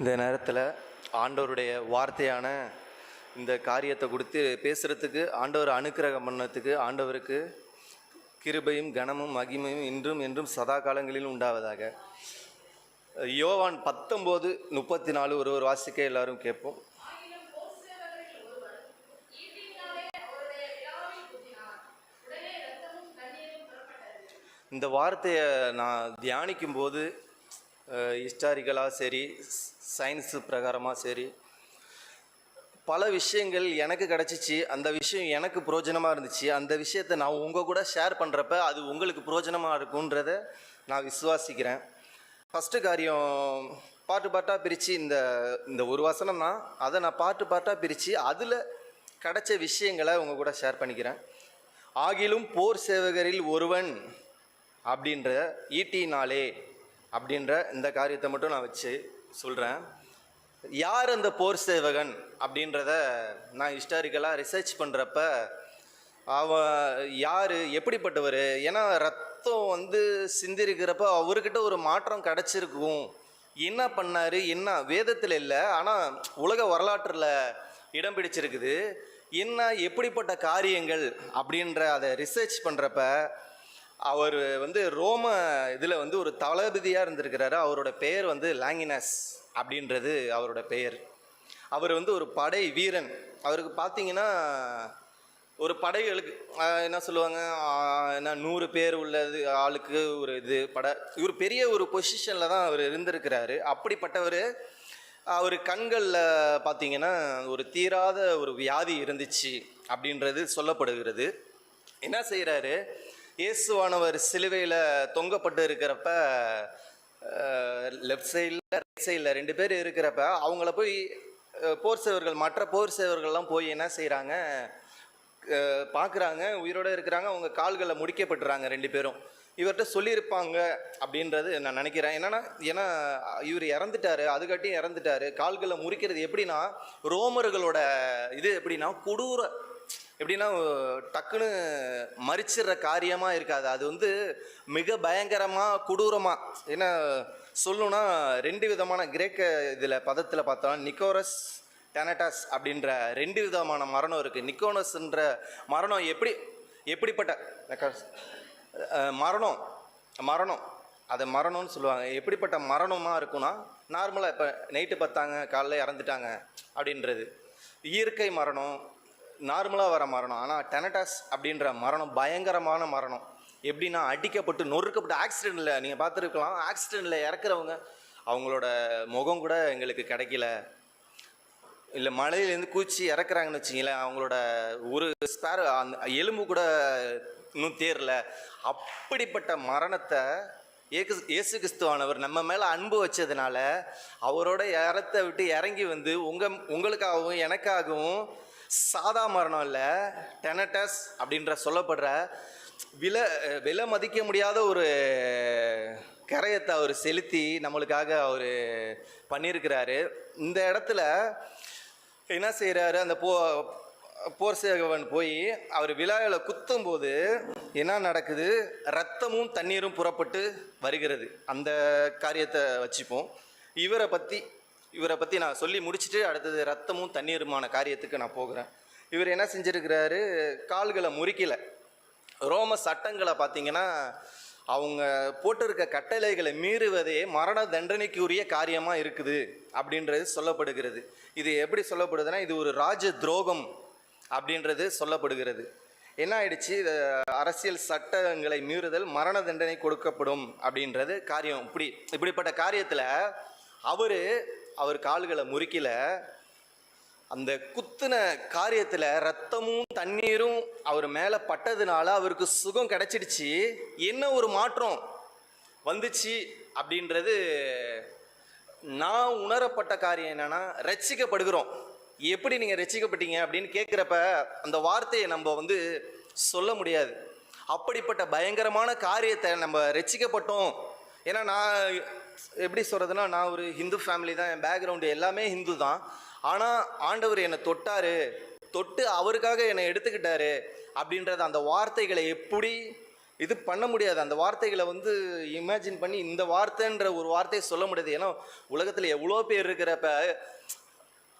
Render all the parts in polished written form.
இந்த நேரத்தில் ஆண்டவருடைய வார்த்தையான இந்த காரியத்தை கொடுத்து பேசுகிறதுக்கு, ஆண்டவர் அனுக்கிரகம் பண்ணதுக்கு ஆண்டவருக்கு கிருபையும் கனமும் மகிமையும் இன்றும் என்றும் சதா காலங்களிலும் உண்டாவதாக. யோவான் 19:34 ஒரு வாசிக்க எல்லாரும் கேட்போம். இந்த வார்த்தையை நான் தியானிக்கும் போது ஹிஸ்டாரிக்கலாக சரி, சயின்ஸு பிரகாரமாக சரி, பல விஷயங்கள் எனக்கு கிடச்சிச்சு. அந்த விஷயம் எனக்கு புரோஜனமாக இருந்துச்சு. அந்த விஷயத்தை நான் உங்கள் கூட ஷேர் பண்ணுறப்ப அது உங்களுக்கு புரோஜனமாக இருக்குன்றத நான் விசுவாசிக்கிறேன். ஃபஸ்ட்டு காரியம், பாட்டாக பிரித்து இந்த ஒரு வசனம் தான், அதை நான் பாட்டாக பிரித்து அதில் கிடைச்ச விஷயங்களை உங்கள் கூட ஷேர் பண்ணிக்கிறேன். ஆகிலும் போர் சேவகரில் ஒருவன் அப்படின்ற ஈட்டினாலே அப்படின்ற இந்த காரியத்தை மட்டும் நான் வச்சு சொல்கிறேன். யார் அந்த போர் சேவகன் அப்படின்றத நான் ஹிஸ்டாரிக்கலாக ரிசர்ச் பண்ணுறப்ப அவன் யார், எப்படிப்பட்டவர், ஏன்னா ரத்தம் சிந்திருக்கிறப்ப அவர்கிட்ட ஒரு மாற்றம் கிடச்சிருக்கும். என்ன பண்ணார், என்ன வேதத்தில் இல்லை, ஆனால் உலக வரலாற்றில் இடம் பிடிச்சிருக்குது. என்ன எப்படிப்பட்ட காரியங்கள் அப்படின்ற அதை ரிசர்ச் பண்ணுறப்ப அவர் ரோம இதில் ஒரு தளபதியாக இருந்திருக்கிறாரு. அவரோட பெயர் லாங்கினஸ் அப்படின்றது அவரோட பெயர். அவர் ஒரு படை வீரன். அவருக்கு பார்த்தீங்கன்னா ஒரு படைகளுக்கு என்ன சொல்லுவாங்க, என்ன 100 பேர் உள்ளது ஆளுக்கு ஒரு இது இவர் பெரிய ஒரு பொசிஷனில் தான் அவர் இருந்திருக்கிறாரு. அப்படிப்பட்டவர். அவர் கண்களில் பார்த்தீங்கன்னா ஒரு தீராத ஒரு வியாதி இருந்துச்சு அப்படின்றது சொல்லப்படுகிறது. என்ன செய்கிறாரு, இயேசுவானவர் சிலுவையில் தொங்கப்பட்டு இருக்கிறப்ப லெஃப்ட் சைடில் ரைட் சைடில் 2 பேர் இருக்கிறப்ப அவங்கள போய் போர் சேவர்கள், மற்ற போர் சேவர்கள்லாம் போய் என்ன செய்கிறாங்க, பார்க்குறாங்க, உயிரோடு இருக்கிறாங்க. அவங்க கால்களை முடிக்கப்பட்டுறாங்க 2 பேரும். இவர்கிட்ட சொல்லியிருப்பாங்க அப்படின்றது நான் நினைக்கிறேன். ஏன்னா இவர் இறந்துட்டார், அதுக்காட்டியும் இறந்துட்டார். கால்களை முறிக்கிறது எப்படின்னா, ரோமர்களோட இது எப்படின்னா எப்படின்னா டக்குன்னு மறிச்சிடுற காரியமாக இருக்காது. அது மிக பயங்கரமாக கொடூரமாக. ஏன்னா சொல்லணுன்னா 2 விதமான கிரேக்க இதில் பதத்தில் பார்த்தோம், நிக்கோரஸ் டெனட்டாஸ் அப்படின்ற 2 விதமான மரணம் இருக்குது. நிக்கோனஸ்ன்ற மரணம் எப்படிப்பட்ட மரணம் அதை மரணம்னு சொல்லுவாங்க. எப்படிப்பட்ட மரணமாக இருக்குன்னா, நார்மலாக இப்போ நைட்டு பார்த்தாங்க காலைல இறந்துட்டாங்க அப்படின்றது இயற்கை மரணம், நார்மலாக வர மரணம். ஆனால் டெனட்டாஸ் அப்படின்ற மரணம் பயங்கரமான மரணம். எப்படின்னா அடிக்கப்பட்டு நொறுக்கப்பட்டு ஆக்சிடெண்ட்டில் நீங்கள் பார்த்துருக்கலாம். ஆக்சிடெண்ட்டில் இறக்குறவங்க அவங்களோட முகம் கூட எங்களுக்கு கிடைக்கல, இல்லை மலையிலேருந்து கூச்சி இறக்குறாங்கன்னு வச்சிங்களேன், அவங்களோட ஒரு ஸ்பேர் அந்த எலும்பு கூட இன்னும் தேரல. அப்படிப்பட்ட மரணத்தை இயேசு கிறிஸ்துவானவர் நம்ம மேலே அன்பு வச்சதுனால அவரோட இடத்தை விட்டு இறங்கி உங்களுக்காகவும் எனக்காகவும் சாதா மரணம் இல்லை, டெனட்டஸ் அப்படின்ற சொல்லப்படுற விலை மதிக்க முடியாத ஒரு கரையத்தை அவர் செலுத்தி நம்மளுக்காக அவர் பண்ணியிருக்கிறாரு. இந்த இடத்துல என்ன செய்கிறாரு, அந்த போர் சேவகன் போய் அவர் விழாவில் குத்தும்போது என்ன நடக்குது, ரத்தமும் தண்ணீரும் புறப்பட்டு வருகிறது. அந்த காரியத்தை வச்சுப்போம். இவரை பற்றி நான் சொல்லி முடிச்சுட்டு அடுத்தது ரத்தமும் தண்ணீருமான காரியத்துக்கு நான் போகிறேன். இவர் என்ன செஞ்சுருக்கிறாரு, கால்களை முறிக்கலை. ரோம சட்டங்களை பார்த்தீங்கன்னா அவங்க போட்டிருக்க கட்டளைகளை மீறுவதே மரண தண்டனைக்குரிய காரியமாக இருக்குது அப்படின்றது சொல்லப்படுகிறது. இது எப்படி சொல்லப்படுதுன்னா, இது ஒரு ராஜ துரோகம் அப்படின்றது சொல்லப்படுகிறது. என்ன ஆயிடுச்சு, அரசியல் சட்டங்களை மீறுதல் மரண தண்டனை கொடுக்கப்படும் அப்படின்றது காரியம். இப்படிப்பட்ட காரியத்தில் அவர் கால்களை முறிக்கல. அந்த குத்துன காரியத்தில் ரத்தமும் தண்ணீரும் அவர் மேலே பட்டதுனால அவருக்கு சுகம் கிடைச்சிடுச்சு. என்ன ஒரு மாற்றம் வந்துச்சு அப்படின்றது நான் உணரப்பட்ட காரியம். என்னன்னா, ரட்சிக்கப்படுகிறோம். எப்படி நீங்கள் ரட்சிக்கப்பட்டீங்க அப்படின்னு கேட்குறப்ப அந்த வார்த்தையை நம்ம சொல்ல முடியாது. அப்படிப்பட்ட பயங்கரமான காரியத்தை நம்ம ரட்சிக்கப்பட்டோம். ஏன்னா நான் எப்படி சொல்கிறதுனா, நான் ஒரு ஹிந்து ஃபேமிலி தான், என் பேக்ரவுண்டு எல்லாமே ஹிந்து தான். ஆனால் ஆண்டவர் என்னை தொட்டு அவருக்காக என்னை எடுத்துக்கிட்டாரு அப்படின்றத அந்த வார்த்தைகளை எப்படி இது பண்ண முடியாது. அந்த வார்த்தைகளை வந்து இமேஜின் பண்ணி இந்த வார்த்தைன்ற ஒரு வார்த்தையை சொல்ல முடியாது. ஏன்னா உலகத்தில் எவ்வளோ பேர் இருக்கிறப்ப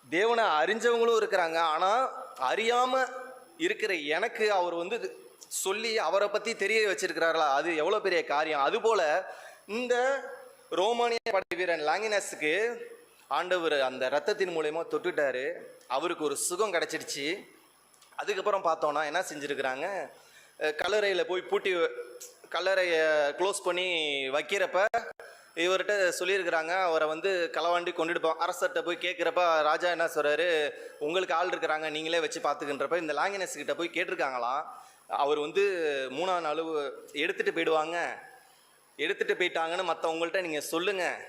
தேவனை அறிஞ்சவங்களும் இருக்கிறாங்க. ஆனால் அறியாமல் இருக்கிற எனக்கு அவர் வந்து சொல்லி அவரை பற்றி தெரிய வச்சிருக்கிறார்களா, அது எவ்வளோ பெரிய காரியம். அதுபோல் இந்த ரோமானிய படை வீரன் லாங்கினஸுக்கு ஆண்டவர் அந்த ரத்தத்தின் மூலயமா தொட்டுட்டாரு. அவருக்கு ஒரு சுகம் கிடச்சிருச்சு. அதுக்கப்புறம் பார்த்தோன்னா என்ன செஞ்சுருக்கிறாங்க, கல்லறையில் போய் பூட்டி கல்லறையை க்ளோஸ் பண்ணி வைக்கிறப்ப இவர்கிட்ட சொல்லியிருக்கிறாங்க, அவரை வந்து களவாண்டி கொண்டுட்டு அரசர்கிட்ட போய் கேட்குறப்ப ராஜா என்ன சொல்கிறாரு, உங்களுக்கு ஆள் இருக்கிறாங்க, நீங்களே வச்சு பார்த்துக்கின்றப்ப இந்த லாங்கினஸ் கிட்ட போய் கேட்டிருக்காங்களாம். அவர் வந்து 3ஆம் நாள் எடுத்துகிட்டு போயிடுவாங்க, எடுத்துகிட்டு போயிட்டாங்கன்னு மற்றவங்கள்ட்ட நீங்கள் சொல்லுங்கள்.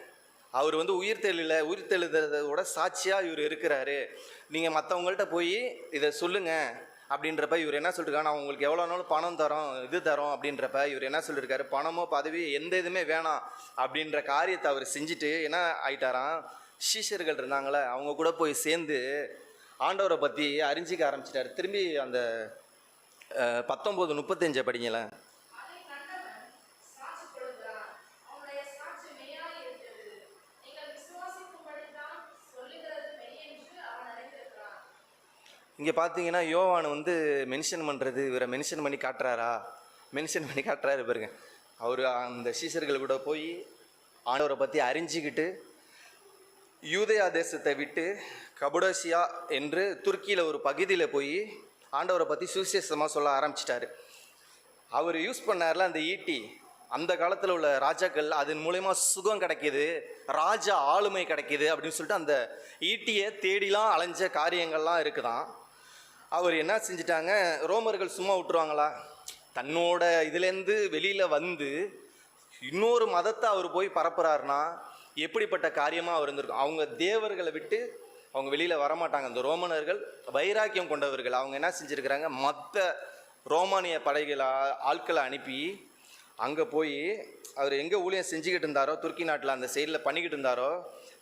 அவர் வந்து உயிர்த்தெழுதோட சாட்சியாக இவர் இருக்கிறாரு, நீங்கள் மற்றவங்கள்ட்ட போய் இதை சொல்லுங்கள் அப்படின்றப்ப இவர் என்ன சொல்லியிருக்காரு, நான் உங்களுக்கு எவ்வளோ நாளும் பணம் தரோம், இது தரோம் அப்படின்றப்ப இவர் என்ன சொல்லியிருக்காரு, பணமோ பதவி எந்த இதுவுமே வேணாம் அப்படின்ற காரியத்தை அவர் செஞ்சுட்டு என்ன ஆயிட்டாராம், சீஷர்கள் இருந்தாங்களே அவங்க கூட போய் சேர்ந்து ஆண்டவரை பற்றி அறிஞ்சிக்க ஆரம்பிச்சிட்டார். திரும்பி அந்த 19:35 படிங்களேன். இங்கே பார்த்தீங்கன்னா யோவான் வந்து மென்ஷன் பண்ணுறது இவரை மென்ஷன் பண்ணி காட்டுறாரு பாருங்க. அவர் அந்த சீஷர்கள் கூட போய் ஆண்டவரை பற்றி அறிஞ்சிக்கிட்டு யூதேயா தேசத்தை விட்டு கபடோசியா என்று துருக்கியில் ஒரு பகுதியில் போய் ஆண்டவரை பற்றி சுவிசேஷமாக சொல்ல ஆரம்பிச்சிட்டாரு. அவர் யூஸ் பண்ணார்ல அந்த ஈட்டி, அந்த காலத்தில் உள்ள ராஜாக்கள் அதன் மூலயமா சுகம் கிடைக்கிது, ராஜா ஆளுமை கிடைக்கிது அப்படின்னு சொல்லிட்டு அந்த ஈட்டியை தேடிலாம் அலைஞ்ச காரியங்கள்லாம் இருக்குதான். அவர் என்ன செஞ்சிட்டாங்க, ரோமர்கள் சும்மா விட்டுருவாங்களா, தன்னோட இதுலேருந்து வெளியில் வந்து இன்னொரு மதத்தை அவர் போய் பரப்புறாருனா எப்படிப்பட்ட காரியமாக அவர் இருந்திருக்கும். அவங்க தேவர்களை விட்டு அவங்க வெளியில் வரமாட்டாங்க. அந்த ரோமனர்கள் வைராக்கியம் கொண்டவர்கள். அவங்க என்ன செஞ்சுருக்கிறாங்க, மற்ற ரோமானிய படைகளை ஆட்களை அனுப்பி அங்கே போய் அவர் எங்கே ஊழியம் செஞ்சுக்கிட்டு இருந்தாரோ, துருக்கி நாட்டில் அந்த சைடில் பண்ணிக்கிட்டு இருந்தாரோ,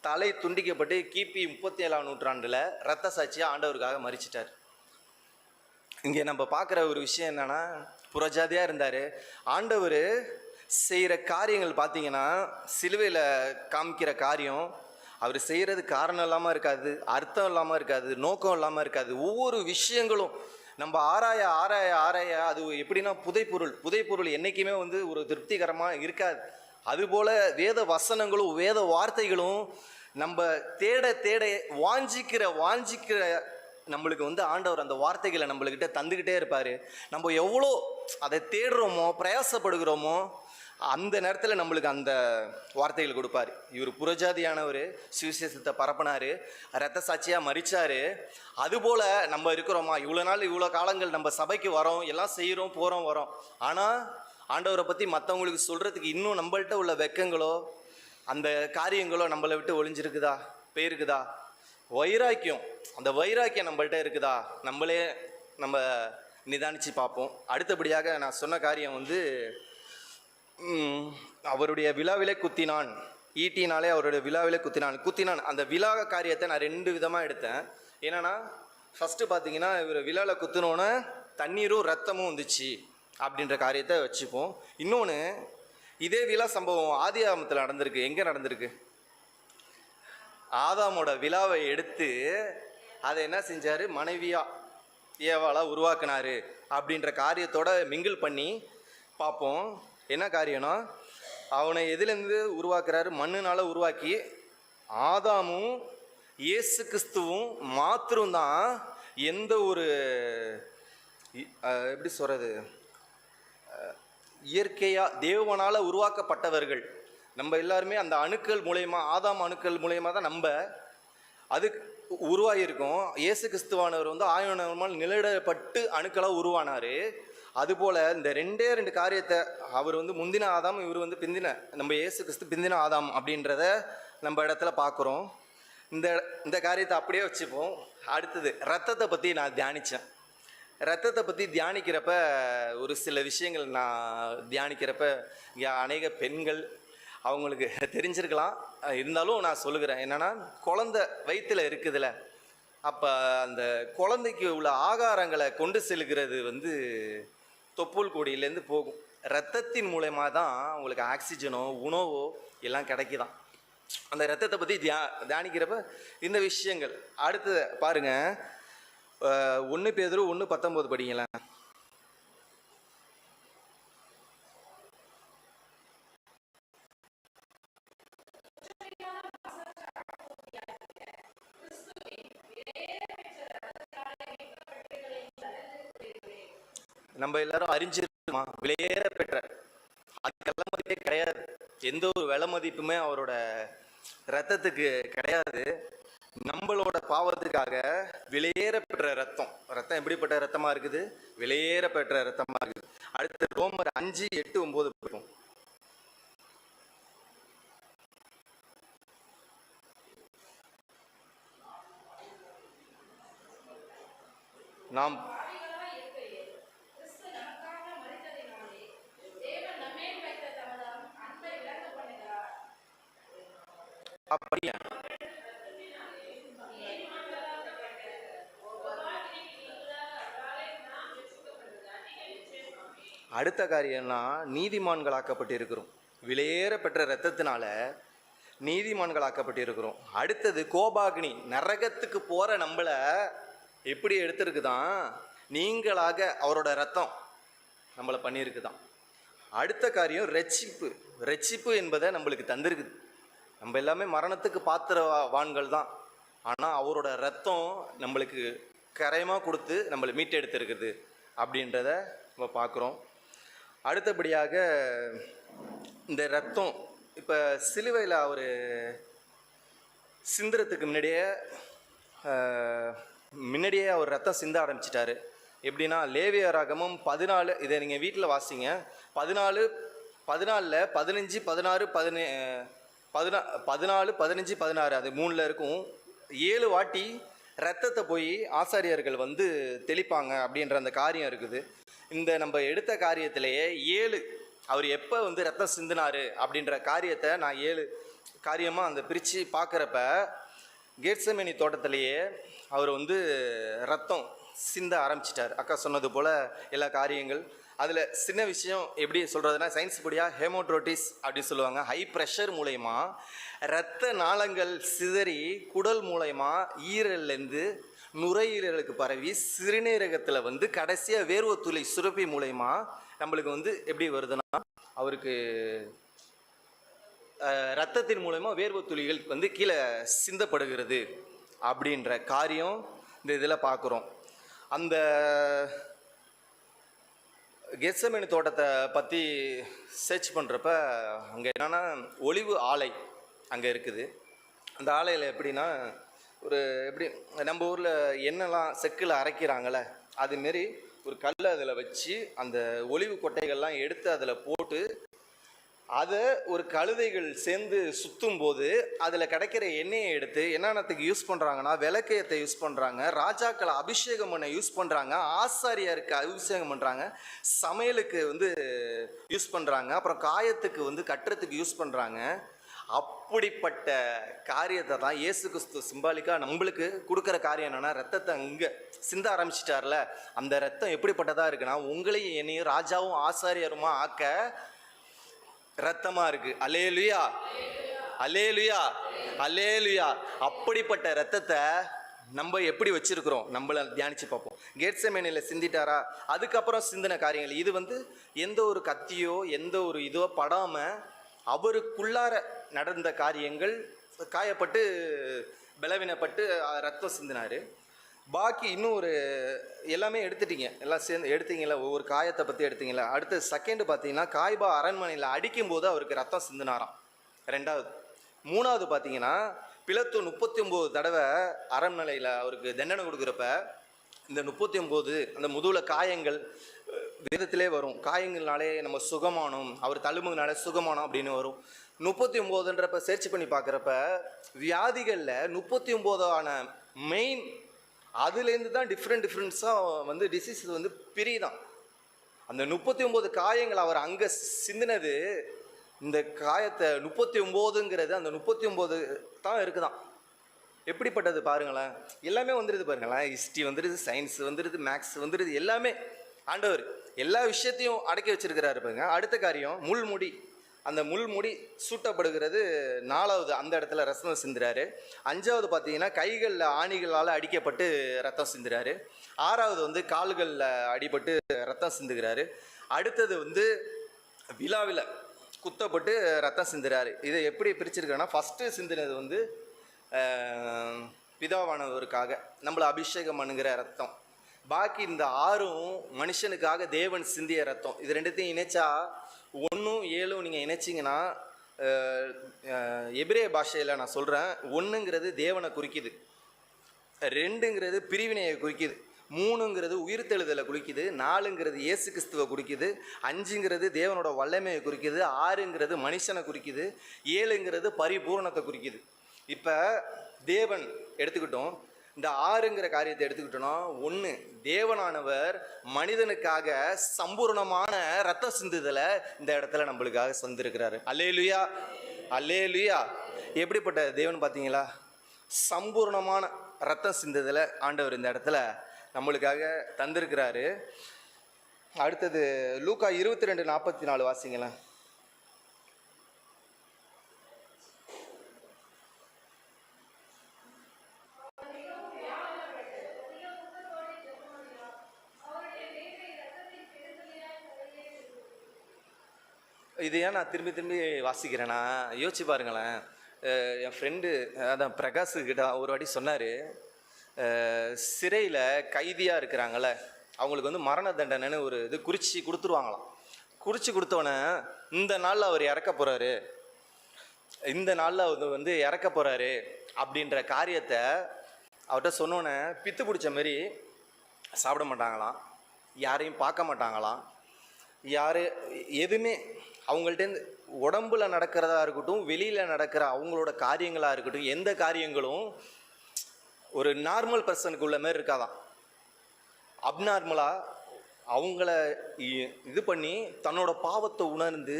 தலை துண்டிக்கப்பட்டு கிபி 37ஆம் நூற்றாண்டில் இரத்த சாட்சியாக ஆண்டவருக்காக மரிச்சிட்டார். இங்கே நம்ம பார்க்குற ஒரு விஷயம் என்னென்னா, புறஜாதியாக இருந்தார். ஆண்டவர் செய்கிற காரியங்கள் பார்த்தீங்கன்னா, சிலுவையில் காமிக்கிற காரியம் அவர் செய்கிறது காரணம் இல்லாமல் இருக்காது, அர்த்தம் இல்லாமல் இருக்காது, நோக்கம் இல்லாமல் இருக்காது. ஒவ்வொரு விஷயங்களும் நம்ம ஆராய அது எப்படின்னா புதைப்பொருள் என்றைக்குமே வந்து ஒரு திருப்திகரமாக இருக்காது. அதுபோல் வேத வசனங்களும் வேத வார்த்தைகளும் நம்ம தேட வாஞ்சிக்கிற நம்மளுக்கு வந்து ஆண்டவர் அந்த வார்த்தைகளை நம்மளுக்கிட்ட தந்துக்கிட்டே இருப்பார். நம்ம எவ்வளோ அதை தேடுறோமோ பிரயாசப்படுகிறோமோ அந்த நேரத்தில் நம்மளுக்கு அந்த வார்த்தைகள் கொடுப்பார். இவர் புறஜாதியானவர், சுவிசேஷத்தை பரப்பினார், இரத்த சாட்சியாக மரித்தார். அதுபோல் நம்ம இருக்கிறோமா, இவ்வளோ நாள் இவ்வளோ காலங்கள் நம்ம சபைக்கு வரோம், எல்லாம் செய்கிறோம், போகிறோம், வரோம். ஆனால் ஆண்டவரை பற்றி மற்றவங்களுக்கு சொல்கிறதுக்கு இன்னும் நம்மள்கிட்ட உள்ள வெக்கங்களோ அந்த காரியங்களோ நம்மளை விட்டு ஒளிஞ்சிருக்குதா, போயிருக்குதா? வைராக்கியம், அந்த வைராக்கியம் நம்மள்கிட்ட இருக்குதா? நம்ம நிதானித்து பார்ப்போம். அடுத்தபடியாக நான் சொன்ன காரியம் வந்து அவருடைய விழாவிலே குத்தினான், ஈட்டினாலே அவருடைய விழாவிலே குத்தினான். அந்த விழா காரியத்தை நான் 2 விதமாக எடுத்தேன். என்னென்னா, ஃபஸ்ட்டு பார்த்தீங்கன்னா இவர் விழாவில் குத்தினோன்னே தண்ணீரும் ரத்தமும் வந்துச்சு அப்படின்ற காரியத்தை வச்சுப்போம். இன்னொன்று, இதே விழா சம்பவம் ஆதியாகமத்தில் நடந்திருக்கு. எங்கே நடந்திருக்கு? ஆதாமோட விழாவை எடுத்து அதை என்ன செஞ்சார், மனைவியா ஏவாளா உருவாக்குனாரு அப்படின்ற காரியத்தோட மிங்கிள் பண்ணி பார்ப்போம். என்ன காரியம்னா, அவனை எதுலேருந்து உருவாக்குறாரு, மண்ணுனால் உருவாக்கி ஆதாமும் இயேசு கிறிஸ்துவும் மாத்திரம்தான் எந்த ஒரு எப்படி சொல்கிறது, இயற்கையாக தேவனால் உருவாக்கப்பட்டவர்கள். நம்ம எல்லாருமே அந்த அணுக்கள் மூலயமா, ஆதாம் அணுக்கள் மூலயமா தான் நம்ம அது உருவாகியிருக்கோம். இயேசு கிறிஸ்துவானவர் வந்து ஆயுள் நிலையிடப்பட்டு அணுக்களாக உருவானார். அதுபோல் இந்த 2 காரியத்தை அவர் வந்து முந்தின ஆதாம், இவர் வந்து பிந்தின, நம்ம இயேசு கிறிஸ்து பிந்தின ஆதாம் அப்படின்றத நம்ம இடத்துல பார்க்குறோம். இந்த காரியத்தை அப்படியே வச்சுப்போம். அடுத்தது ரத்தத்தை பற்றி நான் தியானித்தேன். ரத்தத்தை பற்றி தியானிக்கிறப்ப ஒரு சில விஷயங்கள் நான் தியானிக்கிறப்ப இங்கே அநேக பெண்கள் அவங்களுக்கு தெரிஞ்சிருக்கலாம், இருந்தாலும் நான் சொல்லுகிறேன். என்னென்னா, குழந்தை வயிற்றில் இருக்குதுல்ல, அப்போ அந்த குழந்தைக்கு உள்ள ஆகாரங்களை கொண்டு செல்கிறது வந்து தொப்புள் கொடியிலேருந்து போகும். ரத்தத்தின் மூலயமா தான் உங்களுக்கு ஆக்சிஜனோ உணவோ எல்லாம் கிடைக்குதான். அந்த ரத்தத்தை பற்றி தியானிக்கிறப்ப இந்த விஷயங்கள். அடுத்து பாருங்க, 1 பேதுரு 1:19 படிங்களேன். நம்ம எல்லாரும் அறிஞ்சிருக்கோமா? விலையேற பெற்ற, அதுக்கு மதிப்பே கிடையாது. எந்த ஒரு விலை மதிப்புமே அவரோட ரத்தத்துக்கு கிடையாது. நம்மளோட பாவத்துக்காக விலையேற பெற்ற ரத்தம். ரத்தம் எப்படிப்பட்ட ரத்தமா இருக்குது? விலையேற பெற்ற ரத்தமா இருக்குது. அடுத்து ரோமர் 5:8-9 படிப்போம். நாம் அப்படியா? அடுத்த காரியம்னா நீதிமான்களாக்கப்பட்டு இருக்கிறோம். விலையேற பெற்ற இரத்தத்தினால நீதிமான்களாக்கப்பட்டு இருக்கிறோம். அடுத்தது கோபாக்னி, நரகத்துக்கு போற நம்மள எப்படி எடுத்திருக்குதான்? நீங்களாக அவரோட ரத்தம் நம்மளை பண்ணியிருக்குதான். அடுத்த காரியம் ரட்சிப்பு. ரட்சிப்பு என்பதை நம்மளுக்கு தந்திருக்குது. நம்ம எல்லாமே மரணத்துக்கு பாத்திரவான்கள் தான். ஆனால் அவரோட ரத்தம் நம்மளுக்கு கரையமாக கொடுத்து நம்மளை மீட்டெடுத்திருக்குது அப்படின்றத நம்ம பார்க்குறோம். அடுத்தபடியாக இந்த ரத்தம் இப்போ சிலுவையில் அவர் சிந்துறதுக்கு முன்னாடியே அவர் ரத்தம் சிந்த ஆரம்பிச்சிட்டாரு. எப்படின்னா லேவியராகமம் 14, இதை நீங்கள் வீட்டில் வாசிங்க. 14, 15, 16, 15, 16 அது 3 இருக்கும். 7 வாட்டி ரத்தத்தை போய் ஆசாரியர்கள் வந்து தெளிப்பாங்க அப்படின்ற அந்த காரியம் இருக்குது. இந்த நம்ம எடுத்த காரியத்திலேயே 7 அவர் எப்போ வந்து ரத்தம் சிந்தினார் அப்படின்ற காரியத்தை நான் 7 காரியமாக அந்த பிரித்து பார்க்குறப்ப, கேட்சமேனி தோட்டத்திலேயே அவர் வந்து ரத்தம் சிந்த ஆரம்பிச்சிட்டார். அக்கா சொன்னது போல் எல்லா காரியங்கள். அதில் சின்ன விஷயம் எப்படி சொல்கிறதுனா, சயின்ஸ் படியாக ஹேமோட்ரோட்டிஸ் அப்படின்னு சொல்லுவாங்க. ஹை ப்ரெஷர் மூலயமா இரத்த நாளங்கள் சிதறி குடல் மூலயமா ஈரல்லேருந்து நுரையீரலுக்கு பரவி சிறுநீரகத்தில் வந்து கடைசியாக வேர்வை துளி சுரப்பி மூலயமா நம்மளுக்கு வந்து எப்படி வருதுன்னா, அவருக்கு இரத்தத்தின் மூலயமா வேர்வை துளிகள் வந்து கீழே சிந்தப்படுகிறது அப்படின்ற காரியம் இந்த இதில் பார்க்குறோம். அந்த கெத்செமனே தோட்டத்தை பற்றி சர்ச் பண்ணுறப்ப அங்கே என்னென்னா ஒலிவு ஆலை அங்கே இருக்குது. அந்த ஆலையில் எப்படின்னா, ஒரு எப்படி நம்ம ஊரில் எண்ணெய்லாம் செக்கில் அரைக்கிறாங்களே, அதுமாரி ஒரு கல் அதில் வச்சு அந்த ஒலிவு கொட்டைகள்லாம் எடுத்து அதில் போட்டு அதை ஒரு கழுதைகள் சேர்ந்து சுற்றும் போது அதில் கிடைக்கிற எண்ணெயை எடுத்து என்னென்னத்துக்கு யூஸ் பண்ணுறாங்கன்னா, விளக்கேற்ற யூஸ் பண்ணுறாங்க, ராஜாக்களை அபிஷேகம் பண்ண யூஸ் பண்ணுறாங்க, ஆசாரியாருக்கு அபிஷேகம் பண்ணுறாங்க, சமையலுக்கு வந்து யூஸ் பண்ணுறாங்க, அப்புறம் காயத்துக்கு வந்து கட்டுறதுக்கு யூஸ் பண்ணுறாங்க. அப்படிப்பட்ட காரியத்தை தான் இயேசு கிறிஸ்து சிம்பாலிக்காக நம்மளுக்கு கொடுக்குற காரியம் என்னென்னா, ரத்தத்தை அங்கே சிந்த ஆரம்பிச்சிட்டார்ல, அந்த ரத்தம் எப்படிப்பட்டதாக இருக்குன்னா, உங்களையும் என்னையும் ராஜாவும் ஆசாரியருமா ஆக்க ரத்தமாக இருக்குது. அல்லேலுயா, அல்லேலுயா, அல்லேலுயா. அப்படிப்பட்ட ரத்தத்தை நம்ம எப்படி வச்சிருக்கிறோம் நம்மளை தியானித்து பார்ப்போம். கெத்செமனேல சிந்திட்டாரா, அதுக்கப்புறம் சிந்தின காரியங்கள் இது வந்து எந்த ஒரு கத்தியோ எந்த ஒரு இதோ படாமல் அவருக்குள்ளார நடந்த காரியங்கள், காயப்பட்டு பலவீனப்பட்டு ரத்தம் சிந்தினார். பாக்கி இன்னும் ஒரு எல்லாமே எடுத்துட்டீங்க, எல்லாம் சேர்ந்து எடுத்தீங்களா, ஒவ்வொரு காயத்தை பற்றி எடுத்தீங்களா. அடுத்து செகண்டு பார்த்தீங்கன்னா, காய்பா அரண்மனையில் அடிக்கும்போது அவருக்கு ரத்தம் சிந்தினாராம். 2வது. 3வது பார்த்தீங்கன்னா, பிலத்து 39 தடவை அரண்மனையில் அவருக்கு தண்டனை கொடுக்குறப்ப இந்த 39 அந்த முதுகில் காயங்கள் வேதத்திலே வரும். காயங்கள்னாலே நம்ம சுகமானோம், அவர் தழும்புனாலே சுகமானோம் அப்படின்னு வரும். 39ன்றப்ப சர்ச் பண்ணி பார்க்குறப்ப வியாதிகளில் 39ஆன மெயின் அதுலேருந்து தான் டிஃப்ரெண்ட்ஸாக வந்து டிசீஸ் வந்து பிரிதான். அந்த 39 காயங்கள் அவர் அங்கே சிந்தினது, இந்த காயத்தை 39ங்கிறது அந்த 39 தான் இருக்குதான். எப்படிப்பட்டது பாருங்களேன். எல்லாமே வந்துடுது பாருங்களேன். ஹிஸ்ட்ரி வந்துடுது, சயின்ஸ் வந்துடுது, மேக்ஸ் வந்துடுது, எல்லாமே ஆண்டவர் எல்லா விஷயத்தையும் அடக்கி வச்சிருக்கிறாரு பாருங்க. அடுத்த காரியம் முள்முடி. அந்த முள்முடி சூட்டப்படுகிறது 4வது, அந்த இடத்துல ரத்தம் சிந்துறாரு. 5வது பார்த்தீங்கன்னா கைகளில் ஆணிகளால் அடிக்கப்பட்டு ரத்தம் சிந்துறாரு. 6வது வந்து கால்களில் அடிபட்டு ரத்தம் சிந்துகிறாரு. அடுத்தது வந்து விழாவில் குத்தப்பட்டு ரத்தம் சிந்துறாரு. இதை எப்படி பிரிச்சிருக்காங்கன்னா, ஃபஸ்ட்டு சிந்தினது வந்து பிதாவானவருக்காக நம்மளை அபிஷேகம் பண்ணுகிற ரத்தம். பாக்கி இந்த 6ம் மனுஷனுக்காக தேவன் சிந்திய ரத்தம். இது ரெண்டுத்தையும் இணைச்சா 1ம் 7ம் நீங்கள் இணைச்சிங்கன்னா, எபிரேய பாஷையில் நான் சொல்கிறேன், 1ங்கிறது தேவனை குறிக்குது, 2ங்கிறது பிரிவினையை குறிக்குது, 3ங்கிறது உயிர்த்தெழுதலை குறிக்குது, 4ங்கிறது இயேசு கிறிஸ்துவை குறிக்குது, 5ங்கிறது தேவனோட வல்லமையை குறிக்குது, 6ங்கிறது மனுஷனை குறிக்குது, 7ங்கிறது பரிபூரணத்தை குறிக்குது. இப்போ தேவன் எடுத்துக்கிட்டோம், இந்த 6ங்கிற காரியத்தை எடுத்துக்கிட்டோன்னா, 1 தேவனானவர் மனிதனுக்காக சம்பூர்ணமான ரத்த சிந்துதலை இந்த இடத்துல நம்மளுக்காக சந்திருக்கிறாரு. அல்லேலுயா, அல்லேலுயா. எப்படிப்பட்ட தேவன் பார்த்தீங்களா? சம்பூர்ணமான ரத்த சிந்துதலை ஆண்டவர் இந்த இடத்துல நம்மளுக்காக தந்திருக்கிறாரு. அடுத்தது லூக்கா 22:44 வாசிங்களேன். இது ஏன் நான் திரும்பி திரும்பி வாசிக்கிறேன்னா, யோசிச்சு பாருங்களேன். என் ஃப்ரெண்டு அதான் பிரகாஷுக்கிட்ட ஒரு வாட்டி சொன்னார், சிறையில் கைதியாக இருக்கிறாங்கள அவங்களுக்கு வந்து மரண தண்டனைன்னு ஒரு இது குறித்து கொடுத்துருவாங்களாம். குறித்து கொடுத்தோன்னே இந்த நாளில் அவர் இறக்க போகிறாரு, இந்த நாளில் அவர் வந்து இறக்க போகிறாரு அப்படின்ற காரியத்தை அவர்கிட்ட சொன்னோன்னே பித்து பிடிச்ச மாதிரி சாப்பிட மாட்டாங்களாம், யாரையும் பார்க்க மாட்டாங்களாம், யார் எதுவுமே அவங்கள்ட்டேருந்து உடம்புல நடக்கிறதா இருக்கட்டும், வெளியில் நடக்கிற அவங்களோட காரியங்களாக இருக்கட்டும், எந்த காரியங்களும் ஒரு நார்மல் பர்சனுக்கு உள்ள மாதிரி இருக்காதான். அப்நார்மலாக அவங்கள இது பண்ணி தன்னோட பாவத்தை உணர்ந்து,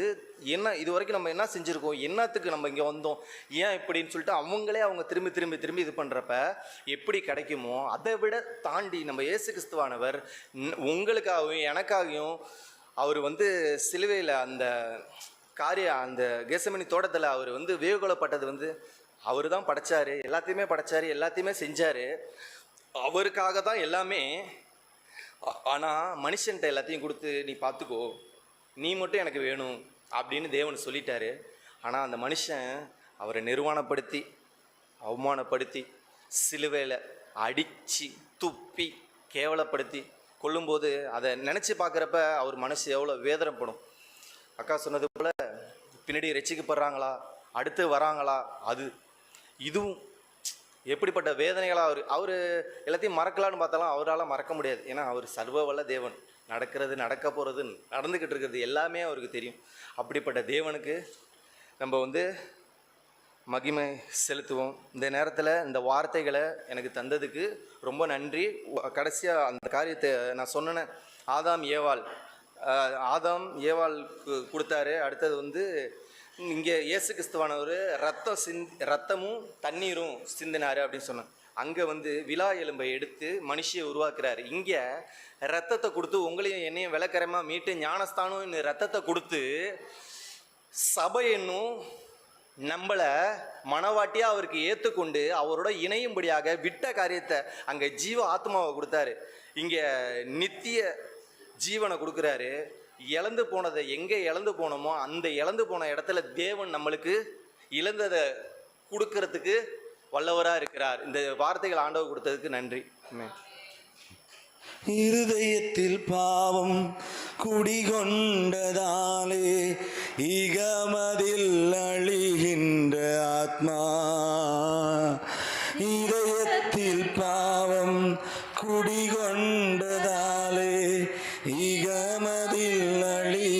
என்ன இது வரைக்கும் நம்ம என்ன செஞ்சுருக்கோம், என்னத்துக்கு நம்ம இங்கே வந்தோம், ஏன் இப்படின்னு சொல்லிட்டு அவங்களே அவங்க திரும்பி திரும்பி திரும்பி இது பண்ணுறப்ப எப்படி கிடைக்குமோ அதை விட தாண்டி நம்ம இயேசு கிறிஸ்துவானவர் உங்களுக்காகவும் எனக்காகவும் அவர் வந்து சிலுவையில் அந்த அந்த கெத்செமனி தோட்டத்தில் அவர் வந்து வேவுகொள்ளப்பட்டது வந்து அவர் தான் படைச்சார், எல்லாத்தையுமே படைச்சார், எல்லாத்தையுமே செஞ்சார், அவருக்காக தான் எல்லாமே. ஆனால் மனுஷன்ட்ட எல்லாத்தையும் கொடுத்து நீ பார்த்துக்கோ, நீ மட்டும் எனக்கு வேணும் அப்படின்னு தேவன் சொல்லிட்டாரு. ஆனால் அந்த மனுஷன் அவரை நிர்வாணப்படுத்தி அவமானப்படுத்தி சிலுவையில் அடித்து துப்பி கேவலப்படுத்தி கொல்லும்போது அதை நினச்சி பார்க்குறப்ப அவர் மனசு எவ்வளோ வேதனைப்படும். அக்கா சொன்னது போல் பின்னாடி ரட்சிக்கப்படுறாங்களா, அடுத்து வராங்களா, அது இதுவும் எப்படிப்பட்ட வேதனைகளாக அவர் எல்லாத்தையும் மறக்கலான்னு பார்த்தாலும் அவரால் மறக்க முடியாது. ஏன்னா அவர் சர்வ வல்ல தேவன். நடக்கிறது, நடக்க போகிறது, நடந்துக்கிட்டு இருக்கிறது எல்லாமே அவருக்கு தெரியும். அப்படிப்பட்ட தேவனுக்கு நம்ம வந்து மகிமை செலுத்துவோம். இந்த நேரத்தில் இந்த வார்த்தைகளை எனக்கு தந்ததுக்கு ரொம்ப நன்றி. கடைசியாக அந்த காரியத்தை நான் சொன்னேன், ஆதாம் ஏவாள் கொடுத்தாரு. அடுத்தது வந்து இங்கே இயேசு கிறிஸ்துவானவர் ரத்தமும் தண்ணீரும் சிந்தினார் அப்படின்னு சொன்னேன். அங்கே வந்து விலா எலும்பை எடுத்து மனுஷியை உருவாக்குறாரு. இங்கே ரத்தத்தை கொடுத்து உங்களையும் என்னையும் விளக்கரமாக மீட்டு ஞானஸ்தானம் ரத்தத்தை கொடுத்து சபை என்னும் நம்மளை மனவாட்டியாக அவருக்கு ஏற்றுக்கொண்டு அவரோட இணையும்படியாக விட்ட காரியத்தை அங்கே ஜீவ ஆத்மாவை கொடுத்தாரு, இங்கே நித்திய ஜீவனை கொடுக்குறாரு. இழந்து போனதை எங்கே இழந்து போனோமோ அந்த இழந்து போன இடத்துல தேவன் நம்மளுக்கு இழந்ததை கொடுக்கறதுக்கு வல்லவராக இருக்கிறார். இந்த வார்த்தைகள் ஆண்டவர் கொடுத்ததுக்கு நன்றி. இருதயத்தில் பாவம் குடிகொண்டதாலே இகமதில் அழிகின்ற ஆத்மா, இதயத்தில் பாவம் குடிகொண்டதாலே இகமதில் அழி